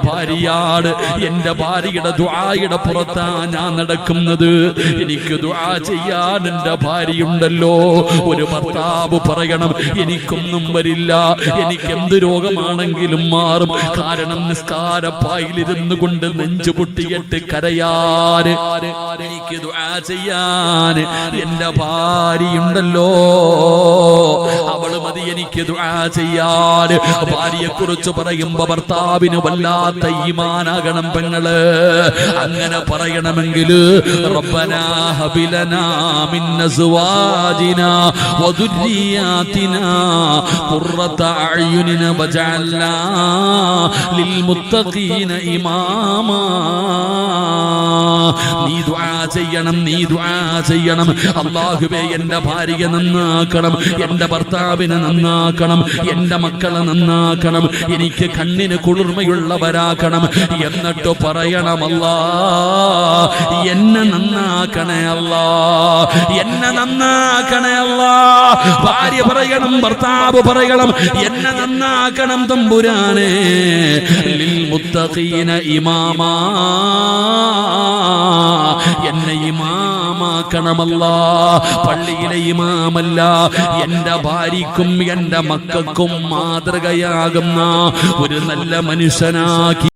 ഭാര്യയാണ്. എന്റെ ഭാര്യയുടെ ദുആയുടെ പുറത്താ ഞാൻ നടക്കുന്നത്. എനിക്ക് ദുആ ചെയ്യാൻ എന്റെ ഭാര്യയുണ്ടല്ലോ. ഒരു ഭർത്താവ് പറയണം, എനിക്കൊന്നും വരില്ല, എനിക്ക് എന്ത് രോഗമാണെങ്കിലും മാറും. കാരണം നിസ്കാരപ്പായിലിരുന്നു കൊണ്ട് നെഞ്ചു പൊട്ടിയിട്ട് കരയാൻ, എനിക്ക് ദുആ ചെയ്യാൻ എന്റെ ഭാര്യയുണ്ടല്ലോ. അവള് മതി എനിക്ക് ദുആ ചെയ്യാൻ. ഭാര്യയെ കുറിച്ച് പറയുമ്പോ ഭർത്താവിന് വല്ലാത്ത ഈമാനാകണം പെങ്ങള്. അങ്ങനെ പറയണമെങ്കിൽ റബ്ബനാ ഹബിലനാ മിൻ അസ്വാജിനാ വദുരിയാതിനാ ഖുർറത അഅ്യുനിൻ വജഅൽനാ ലിൽമുത്തഖീന ഇമാമാ. നീ ദുആ ചെയ്യണം, നീ ദുആ ചെയ്യണം. അല്ലാഹുവേ എന്റെ ഭാര്യയെ നന്നാക്കണം, എന്റെ ഭർത്താവിനെ നന്നാക്കണം, എന്റെ മക്കളെ നന്നാക്കണം, എനിക്ക് കണ്ണിന് കുളിർമയുള്ളവരാക്കണം. എന്നിട്ട് പറയണം, അല്ലാ എന്നെ നന്നാക്കണേ, അല്ലാ എന്നെ നന്നാക്കണേ അല്ലാ. ഭാര്യ പറയണം, ഭർത്താവ് പറയണം, എന്നെ നന്നാക്കണം തമ്പുരാനെ. ലിൽ മുത്തഖീന ഇമാമാ, എന്നെ ഇമാമാക്കണമല്ലാ. പള്ളിയിലെ ഇമാമല്ല, എന്റെ ഭാര്യക്കും എന്റെ മക്കൾക്കും മാതൃകയാകുന്ന ഒരു നല്ല മനുഷ്യനാക്കി